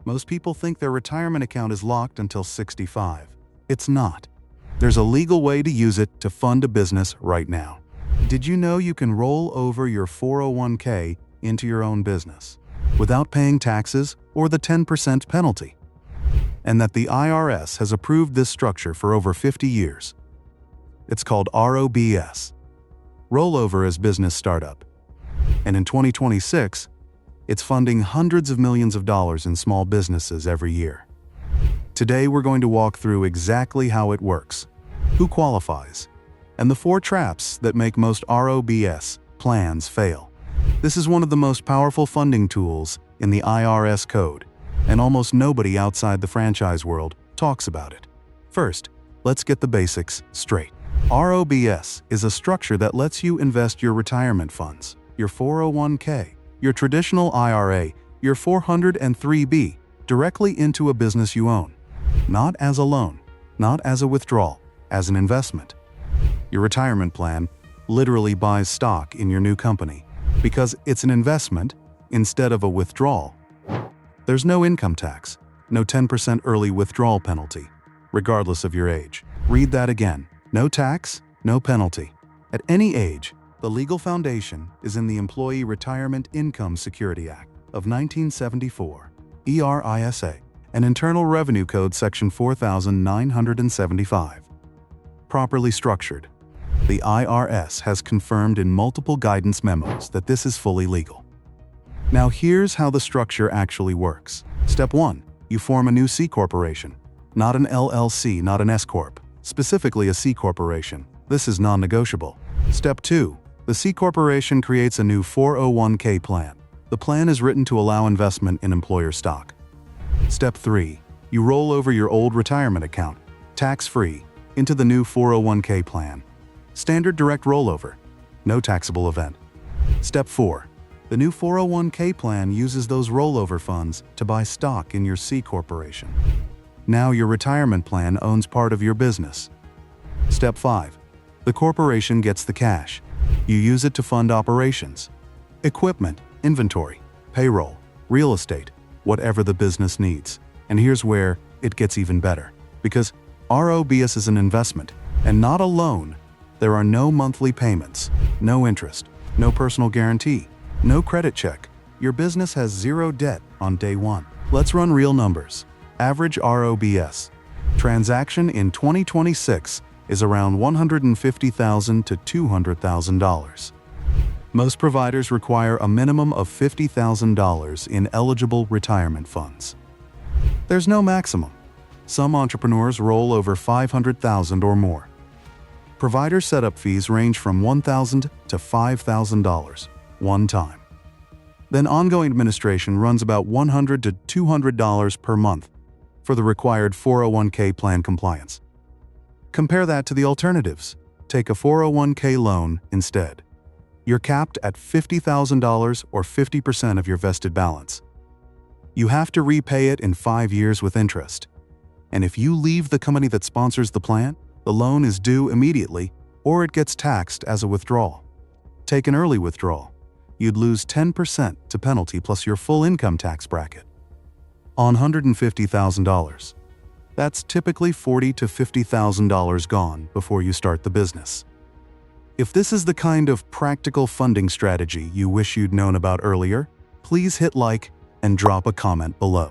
Most people think their retirement account is locked until 65. It's not. There's a legal way to use it to fund a business right now. Did you know you can roll over your 401k into your own business without paying taxes or the 10% penalty? And that the IRS has approved this structure for over 50 years. It's called ROBS, Rollover as Business Startup. And in 2026, it's funding hundreds of millions of dollars in small businesses every year. Today, we're going to walk through exactly how it works, who qualifies, and the 4 traps that make most ROBS plans fail. This is one of the most powerful funding tools in the IRS code, and almost nobody outside the franchise world talks about it. First, let's get the basics straight. ROBS is a structure that lets you invest your retirement funds, your 401k, your traditional IRA, your 403b, directly into a business you own. Not as a loan, not as a withdrawal, as an investment. Your retirement plan literally buys stock in your new company because it's an investment instead of a withdrawal. There's no income tax, no 10% early withdrawal penalty, regardless of your age. Read that again. No tax, no penalty. At any age, the legal foundation is in the Employee Retirement Income Security Act of 1974, ERISA, and Internal Revenue Code Section 4975. Properly structured, the IRS has confirmed in multiple guidance memos that this is fully legal. Now here's how the structure actually works. Step 1. You form a new C corporation, not an LLC, not an S corp, specifically a C corporation. This is non-negotiable. Step 2. The C corporation creates a new 401k plan. The plan is written to allow investment in employer stock. Step 3. You roll over your old retirement account, tax-free, into the new 401k plan. Standard direct rollover, no taxable event. Step 4. The new 401k plan uses those rollover funds to buy stock in your C corporation. Now your retirement plan owns part of your business. Step 5. The corporation gets the cash. You use it to fund operations, equipment, inventory, payroll, real estate, whatever the business needs. And here's where it gets even better. Because ROBS is an investment and not a loan, there are no monthly payments, no interest, no personal guarantee, no credit check. Your business has zero debt on day one. Let's run real numbers. Average ROBS transaction in 2026 is around $150,000 to $200,000. Most providers require a minimum of $50,000 in eligible retirement funds. There's no maximum. Some entrepreneurs roll over $500,000 or more. Provider setup fees range from $1,000 to $5,000 one time. Then ongoing administration runs about $100 to $200 per month for the required 401k plan compliance. Compare that to the alternatives. Take a 401k loan instead. You're capped at $50,000 or 50% of your vested balance. You have to repay it in 5 years with interest. And if you leave the company that sponsors the plan, the loan is due immediately or it gets taxed as a withdrawal. Take an early withdrawal. You'd lose 10% to penalty plus your full income tax bracket. On $150,000. That's typically $40,000 to $50,000 gone before you start the business. If this is the kind of practical funding strategy you wish you'd known about earlier, please hit like and drop a comment below.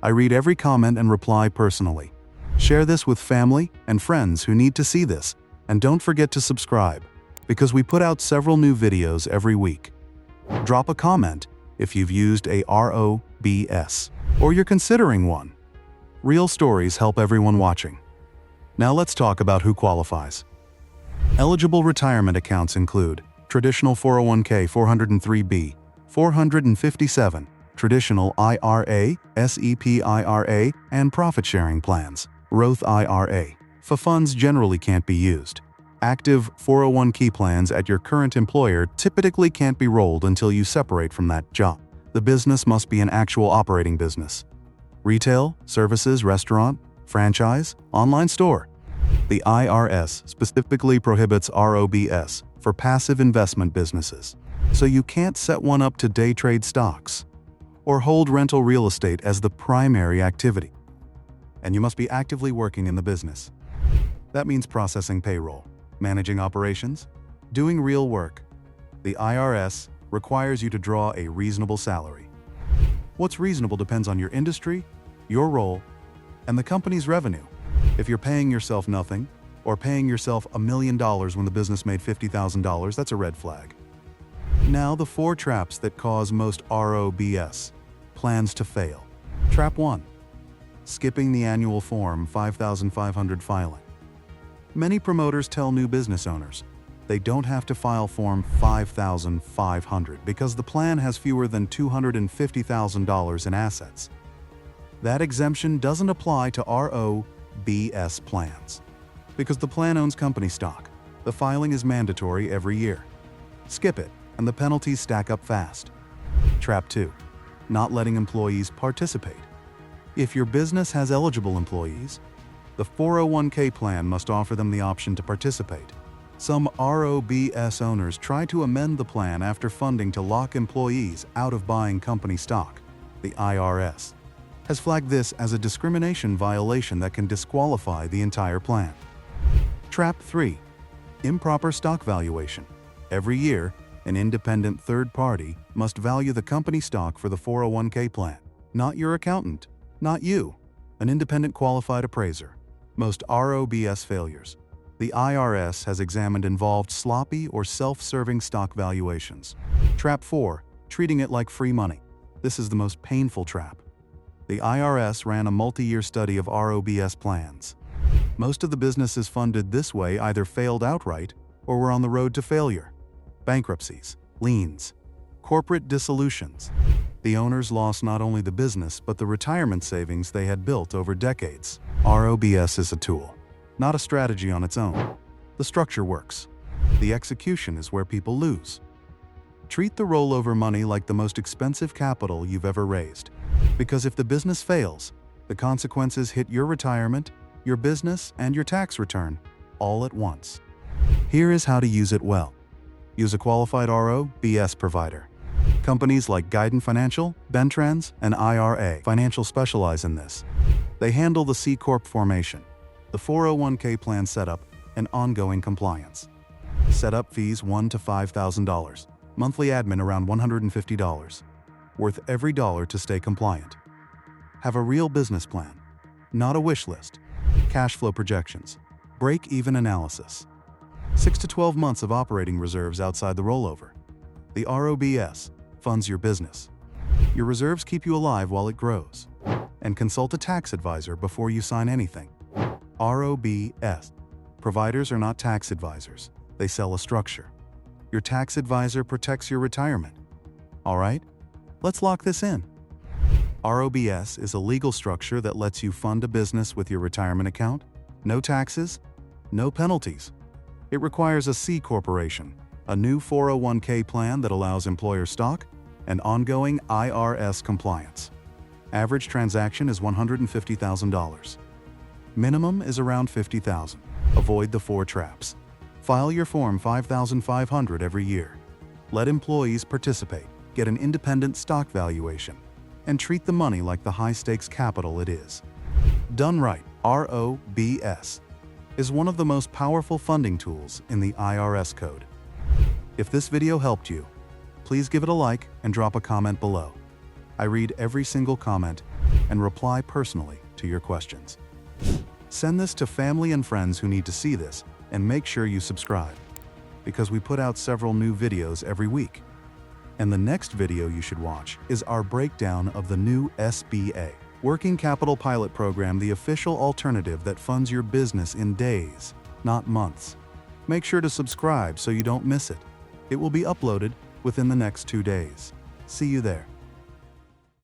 I read every comment and reply personally. Share this with family and friends who need to see this, and don't forget to subscribe, because we put out several new videos every week. Drop a comment if you've used a ROBS, or you're considering one. Real stories help everyone watching. Now let's talk about who qualifies. Eligible retirement accounts include traditional 401k 403b, 457, traditional IRA, SEP IRA, and profit-sharing plans, Roth IRA. For funds generally can't be used. Active 401k plans at your current employer typically can't be rolled until you separate from that job. The business must be an actual operating business. Retail, services, restaurant, franchise, online store. The IRS specifically prohibits ROBS for passive investment businesses, so you can't set one up to day trade stocks. or hold rental real estate as the primary activity. And you must be actively working in the business. That means processing payroll, managing operations, doing real work. The IRS requires you to draw a reasonable salary. What's reasonable depends on your industry, your role, and the company's revenue. If you're paying yourself nothing, or paying yourself $1 million when the business made $50,000, that's a red flag. Now the 4 traps that cause most ROBS plans to fail. Trap 1. Skipping the annual Form 5500 filing. Many promoters tell new business owners they don't have to file Form 5500 because the plan has fewer than $250,000 in assets. That exemption doesn't apply to ROBS plans. Because the plan owns company stock, the filing is mandatory every year. Skip it, and the penalties stack up fast. Trap 2. Not letting employees participate. If your business has eligible employees, the 401k plan must offer them the option to participate. Some ROBS owners try to amend the plan after funding to lock employees out of buying company stock. The IRS has flagged this as a discrimination violation that can disqualify the entire plan. Trap 3. Improper stock valuation. Every year, an independent third party must value the company stock for the 401k plan. Not your accountant, not you, an independent qualified appraiser. Most ROBS failures. The IRS has examined involved sloppy or self-serving stock valuations. Trap 4. Treating it like free money. This is the most painful trap. The IRS ran a multi-year study of ROBS plans. Most of the businesses funded this way either failed outright or were on the road to failure. Bankruptcies, liens, corporate dissolutions. The owners lost not only the business but the retirement savings they had built over decades. ROBS is a tool, not a strategy on its own. The structure works. The execution is where people lose. Treat the rollover money like the most expensive capital you've ever raised. Because if the business fails, the consequences hit your retirement, your business, and your tax return all at once. Here is how to use it well. Use a qualified ROBS provider. Companies like Guidant Financial, Bentrans, and IRA Financial specialize in this. They handle the C Corp formation, the 401k plan setup, and ongoing compliance. Setup fees $1,000 to $5,000. Monthly admin around $150. Worth every dollar to stay compliant. Have a real business plan, not a wish list. Cash flow projections. Break-even analysis. 6 to 12 months of operating reserves outside the rollover. The ROBS funds your business. Your reserves keep you alive while it grows. And consult a tax advisor before you sign anything. ROBS. Providers are not tax advisors. They sell a structure. Your tax advisor protects your retirement. All right? Let's lock this in. ROBS is a legal structure that lets you fund a business with your retirement account. No taxes, no penalties. It requires a C corporation, a new 401k plan that allows employer stock, and ongoing IRS compliance. Average transaction is $150,000. Minimum is around $50,000. Avoid the 4 traps. File your Form 5500 every year. Let employees participate, get an independent stock valuation, and treat the money like the high-stakes capital it is. Done right, ROBS is one of the most powerful funding tools in the IRS code. If this video helped you, please give it a like and drop a comment below. I read every single comment and reply personally to your questions. Send this to family and friends who need to see this, and make sure you subscribe, because we put out several new videos every week. And the next video you should watch is our breakdown of the new SBA, Working Capital Pilot Program, the official alternative that funds your business in days, not months. Make sure to subscribe so you don't miss it. It will be uploaded within the next 2 days. See you there.